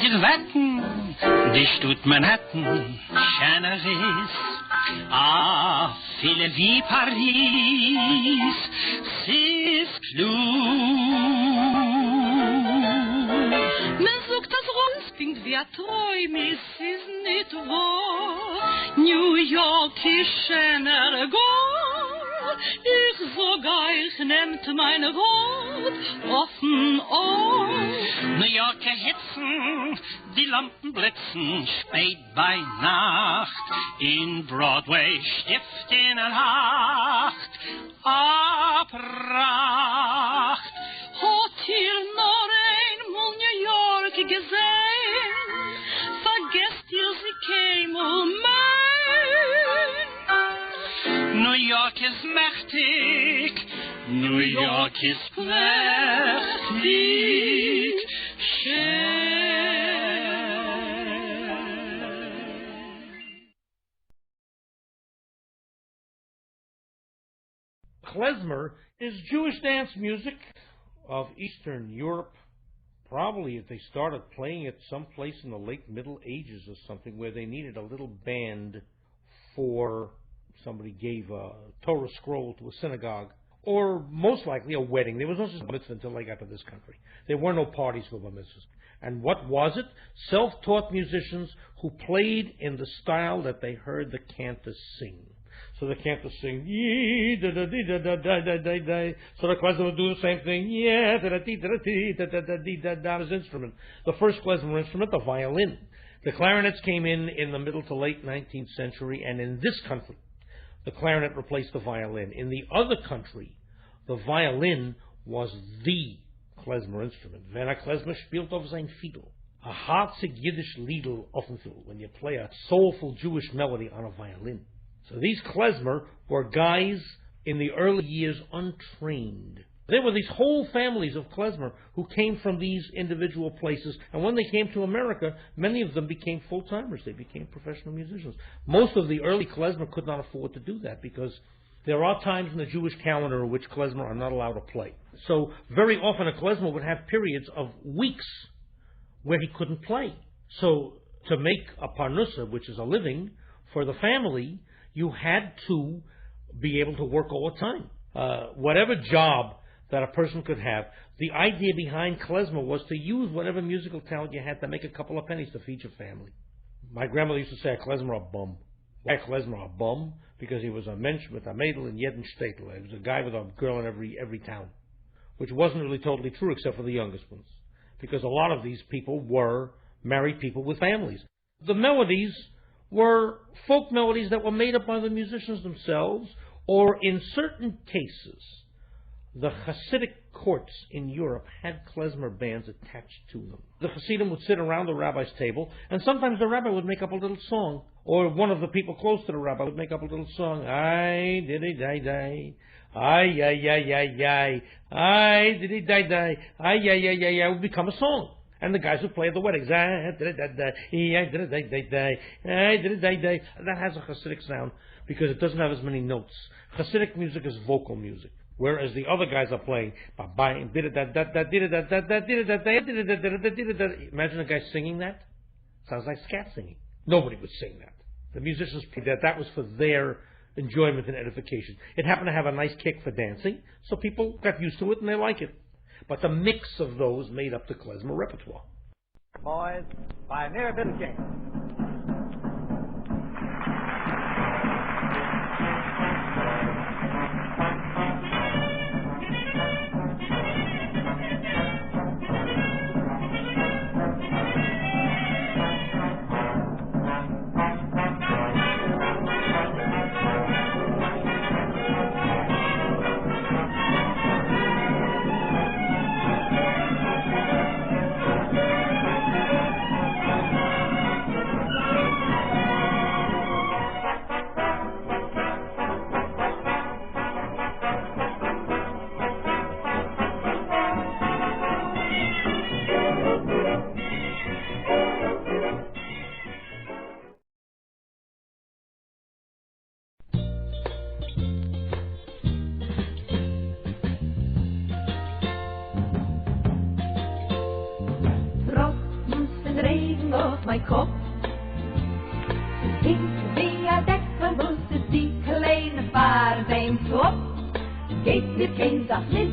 ich wetten, die Stadt Manhattan schöner ist. Viele wie Paris, sie ist klug. Man sagt, das Rundspinkt wie ein Träum, es ist nicht wahr. New York ist schöner gar. Ich sogar, ich nehmt meine Wort offen auf. New York erhitzen, die Lampen blitzen, spät bei Nacht. In Broadway stift in der Nacht, Pracht. Hat ihr noch einmal New York gesehen? Vergesst ihr, sie käme mein. New York ist mächtig, New York ist prächtig, Klezmer is Jewish dance music of Eastern Europe. Probably if they started playing it someplace in the late Middle Ages or something where they needed a little band for somebody gave a Torah scroll to a synagogue, or most likely a wedding. There was no bar mitzvah until they got to this country. There were no parties for bar mitzvahs. And what was it? Self-taught musicians who played in the style that they heard the cantors sing. So the cantors sing, yee da da dee da da da da da da. So the klezmer would do the same thing, yeah da da dee da da dee da da da dee da da. His instrument, the first klezmer instrument, the violin. The clarinets came in the middle to late 19th century, and in this country, the clarinet replaced the violin. In the other country, the violin was the klezmer instrument. Wenn a klezmer spielt auf sein Fiedel, a harzig Yiddish Liedl offenfiel, when you play a soulful Jewish melody on a violin. So these klezmer were guys in the early years untrained. There were these whole families of klezmer who came from these individual places, and when they came to America, many of them became full-timers. They became professional musicians. Most of the early klezmer could not afford to do that because there are times in the Jewish calendar in which klezmer are not allowed to play. So very often a klezmer would have periods of weeks where he couldn't play. So to make a parnusa, which is a living for the family, you had to be able to work all the time. Whatever job that a person could have, the idea behind klezmer was to use whatever musical talent you had to make a couple of pennies to feed your family. My grandmother used to say a klezmer a bum. Why a klezmer a bum? Because he was a mensch with a mädel in jeden Städtel. He was a guy with a girl in every town, which wasn't really totally true except for the youngest ones, because a lot of these people were married people with families. The melodies were folk melodies that were made up by the musicians themselves, or in certain cases, the Hasidic courts in Europe had klezmer bands attached to them. The Hasidim would sit around the rabbi's table, and sometimes the rabbi would make up a little song, or one of the people close to the rabbi would make up a little song. Ay, diddy die die, ay, ay, ay, ay, ay, ay, diddy die die, ay, ay, ay, ay, ay, would become a song. And the guys who play at the weddings, that has a Hasidic sound because it doesn't have as many notes. Hasidic music is vocal music, whereas the other guys are playing. Imagine a guy singing that. Sounds like scat singing. Nobody would sing that. The musicians played that. That was for their enjoyment and edification. It happened to have a nice kick for dancing, so people got used to it and they like it. But the mix of those made up the klezmer repertoire. Boys, by mere bit of game. mein Kopf. Ich wie ein Deckelbus, ist die kleine Fahrt beim Kopf. Geht mir kein Sach mit,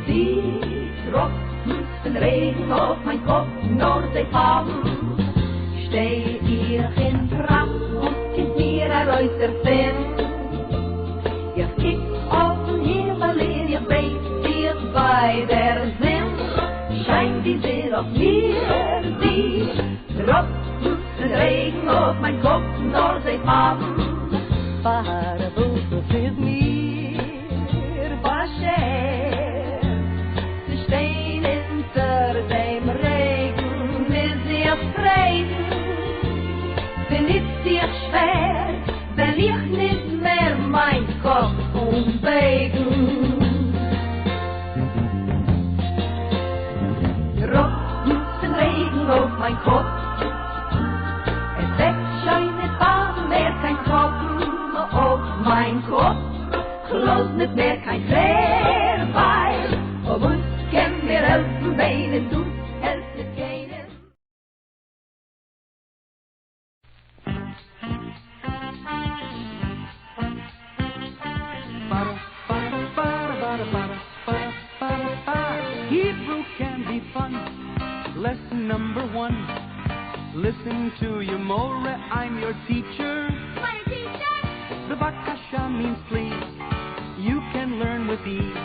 die Tropfen Regen auf mein Kopf, nur sie fallen. Steh ich in Trab und kind mir ein Reuterfinn. Ich kick auf den Himmel, ich beit dir bei der Sinn. Scheint die Sonne auf mir, die Tropfen Regen auf mein Kopf, nur sie fallen. Parabus ist mir verschert. Sie stehen hinter dem Regen, will sie freien. Bin ich dir schwer, wenn ich nicht mehr mein Kopf umbegen. Tropfen Regen auf mein Kopf, es wächst schon nicht bald mehr kein Tropfen auf mein Kopf. Los nicht mehr kein Fair, weil ob uns können wir helfen, wenn es tut, helft es keinem. Hebrew can be fun. Lesson number 1. Listen to your more, I'm your teacher. My teacher? The bakasha means please. You can learn with ease.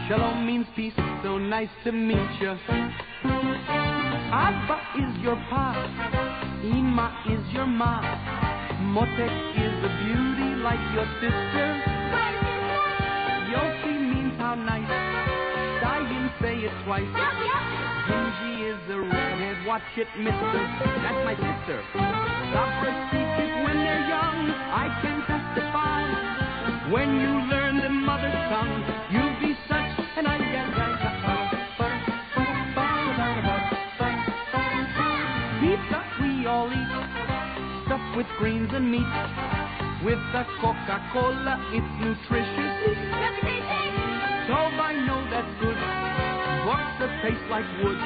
Shalom means peace, so nice to meet you. Abba is your pa, Ima is your ma. Motek is a beauty like your sister. Yoshi means how nice. Dayan say it twice. Gingy is a redhead, watch it, mister. That's my sister. Sabra speak it when they're young, I can testify. When you learn the mother tongue, you'll be such an pizza we all eat, stuffed with greens and meat. With the Coca-Cola, it's nutritious. So I know that's good. Works that taste like wood.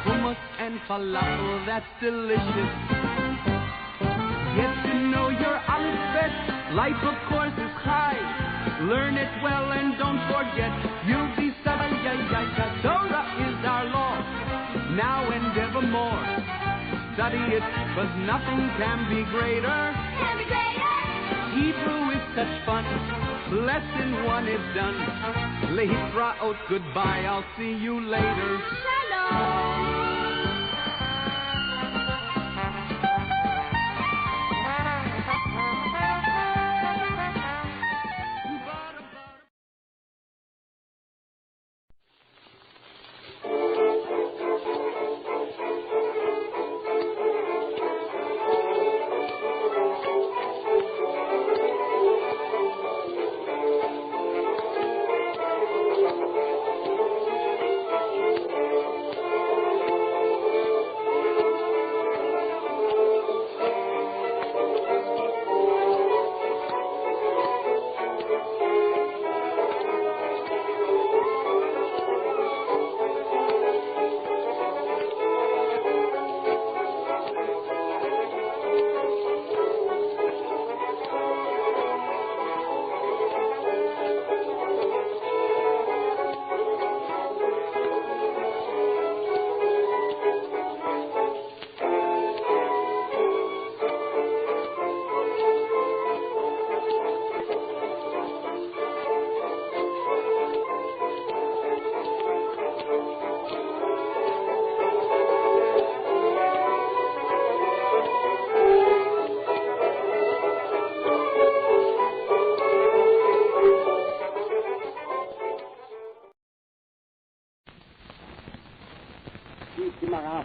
Hummus and falafel, that's delicious. Get to know your alphabet. Life, of course, is high. Learn it well and don't forget. You'll be Torah is our law, now and evermore. Study it, 'cause nothing can be greater. Hebrew is such fun. Lesson 1 is done. Lehitraot, goodbye. I'll see you later. Shalom.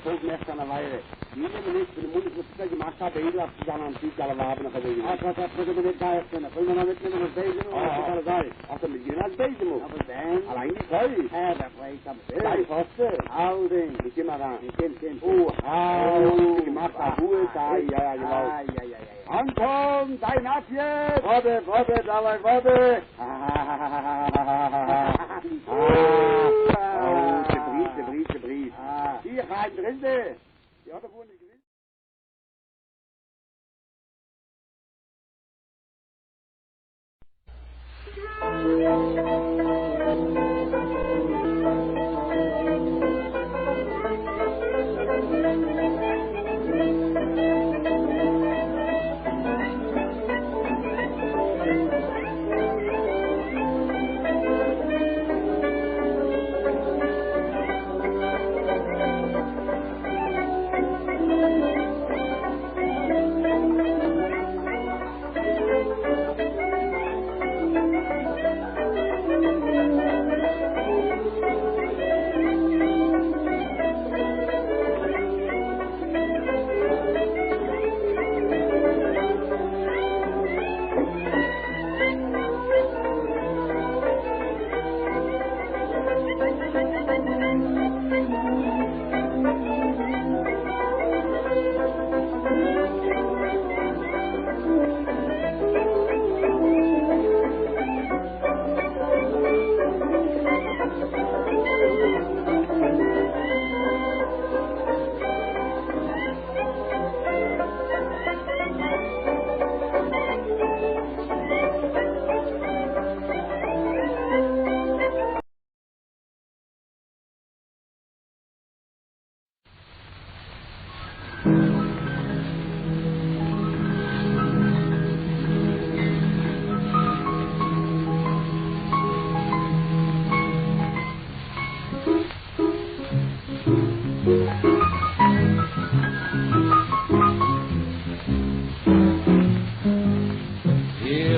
Volk mehr an der Weile. Die Minister, die Bundesminister gemacht hat, der Edler zusammen am Tisch alle Waben nach der Wege. Ach, was wir nicht da jetzt können. Wollen wir noch mitnehmen und Beisen? Ach, das sei. Ach, dann mit Ihnen als Beisen muss. Aber dann? Allein die Freude. Ja, der Freude am Bild. Dein Foster. Hauding. Ich geh mal ran. Ich kenn. Oh, hau. Gemacht hat Ruhe, da. Ja, genau. Anton, dein Abjet. Warte, dabei, warte. Der Brief. Ich rein drin. Ja, da wurde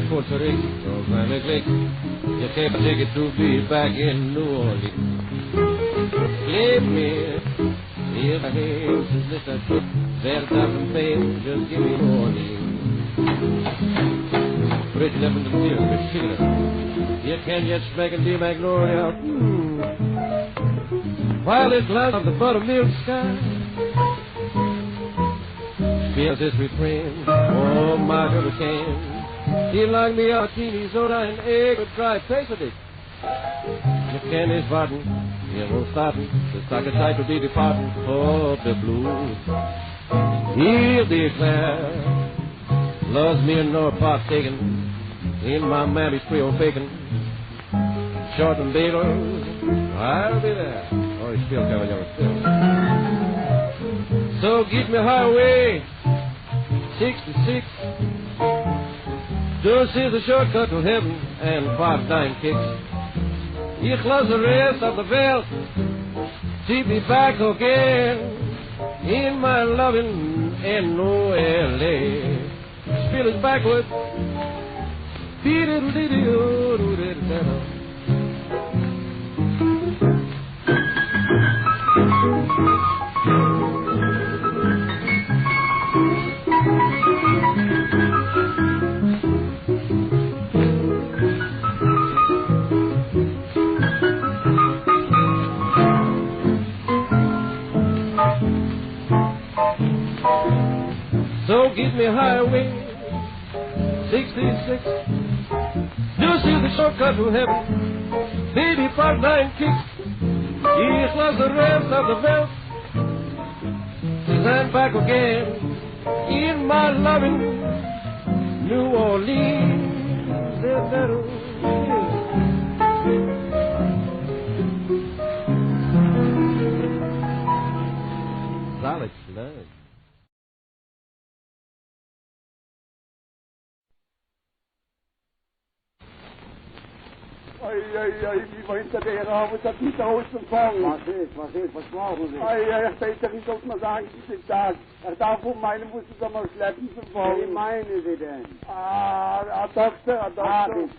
Puerto Rico, Granny Glick. You can't take it to be back in New Orleans. Leave me if I have to listen to their thousand fame, just give me warning. Bridge 11 to the Michigan. You can't just make a D Magnolia. While it lies on the buttermilk sky, feels this refrain, oh my hurricane. He like me martini, soda, and egg with dry pasty. The candy's rotten, you won't startin'. The socket tight to be departing for the blues. He'll declare, loves me and no part taken in my mammy's Creole bacon. Short and bagels, I'll be there. Oh, he's still coming over still. So get me highway 66. This is the shortcut to heaven and 5 dime kicks. Ich lasse the rest of the belt, keep me back again in my loving and no LA. Spill it backwards. So give me highway 66. This is the shortcut to heaven. Baby, 5 9 kicks. He loves the rest of the belt. I'm back again in my loving New Orleans. Solid slug. Wie wollen Sie der haben, das nicht rausgefangen? Was brauchen Sie? Ich weiß nicht, was man sagen, diesen Tag. Darf meine muss es einmal schleppen zu fangen. Wie meinen Sie denn? Ein Doktor.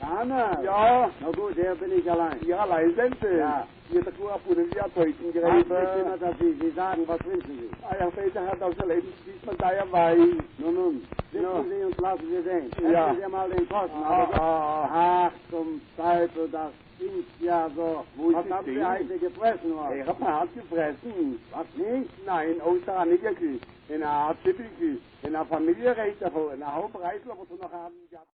Anna? Ja. Na gut, hier bin ich allein. Ja, allein sind Sie? Ja. Hier ist der Kuh abholen, wie hat heute geredet. Sie sagen, was wünschen Sie? Ich weiß, er hat aus der Lebensdienst man da ja weiß. Nun, sitzen Sie und lassen Sie sehen. Ja. Essen Sie mal den Kosten. Ach, zum Teufel, das stinkt ja so. Was haben Sie eigentlich gefressen? Ich hab hart gefressen. Was nicht? Nein, außer eine Nickelküche. In einer Art Schippelküche. In einer Familienrecht davon. In einer Hauptreisel, aber so noch haben Sie gehabt.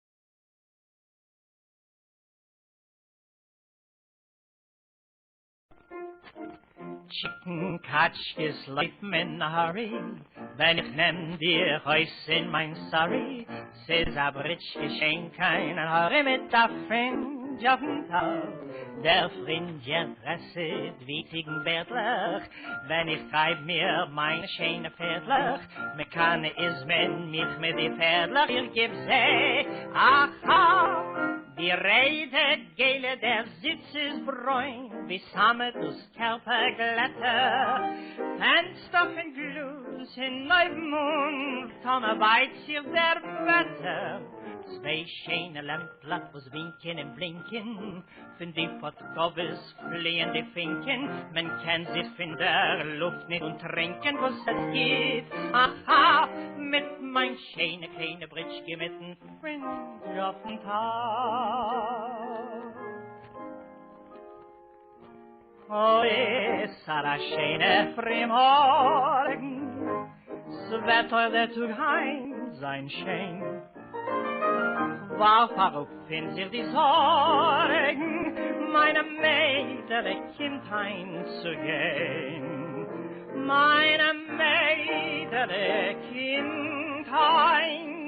Chicken Katschkes laufen in a hurry, wenn ich nehm dir heus in mein Sorry. Says a britsch geschenk, keinen Hurry mit a friend. Fringe auf dem Tag. Der Fringe adresset wie Ziegenbärtler, wenn ich treib mir meine schöne Pferdler. Mechanismen mich mit die Pferdler, ich geb sie, aha. Die Rede gele, der Sitz ist bräun, wie Samet aus Körperglätter. Fenster von Gluss in Neubmund, Tonne weit sich der Wetter. Zwei schöne Lämpler, was winken und blinken, von die Pottkobels fliehen die Finken. Man kann sich von der Luft nicht und trinken, was es geht. Aha, mit mein schöne kleine Britschke mit dem Fringe auf dem Tag. Oh, es hat a schöne Frühmorgen, das Wetter der Tag heim sein Schein. Warf auf in sich die Sorgen, meine Mädel Kind heimzugehen. Meine Mädel Kind heimzugehen.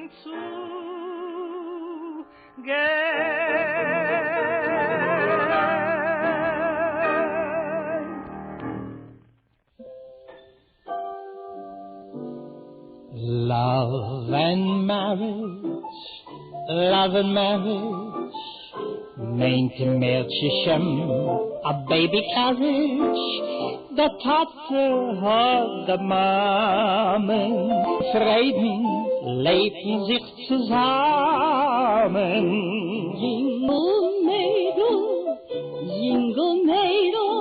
Love and marriage, meinte Mädchen, a baby carriage, der Tatze hat der Mamen, Frieden lebten sich zusammen. Jingle Mädel,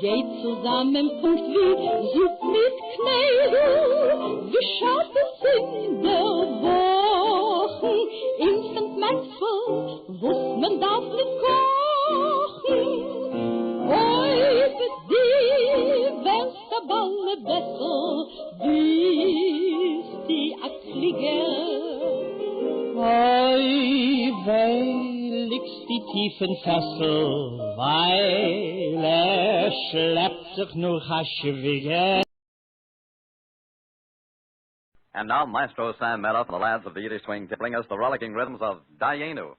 geht zusammen, Punkt wie Süd mit Knädel, wie schaut es in der Woche, Instant Maxwell, wusst man darf nicht kochen. Heute die wär's der Balle besser, wie die Akliger. Oi, weil ich die tiefen Fessel, weil schleppt sich nur Haschewige. And now Maestro Sam Mello and the lads of the Yiddish Swing bring us the rollicking rhythms of Dayenu.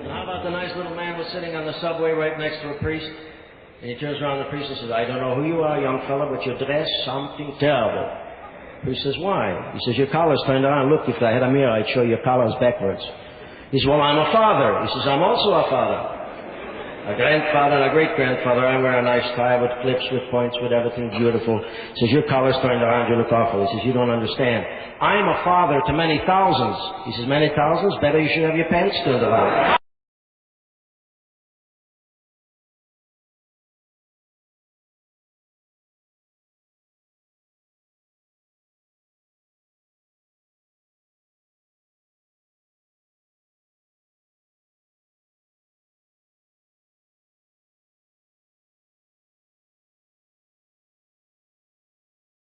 How about the nice little man was sitting on the subway right next to a priest, and he turns around to the priest and says, I don't know who you are, young fella, but you dress something terrible. The priest says, why? He says, your collar's turned around. Look, if I had a mirror, I'd show your collar's backwards. He says, well, I'm a father. He says, I'm also a father. A grandfather and a great-grandfather. I wear a nice tie with clips, with points, with everything beautiful. He says, your collar's turned around, you look awful. He says, you don't understand. I'm a father to many thousands. He says, many thousands? Better you should have your pants turned around.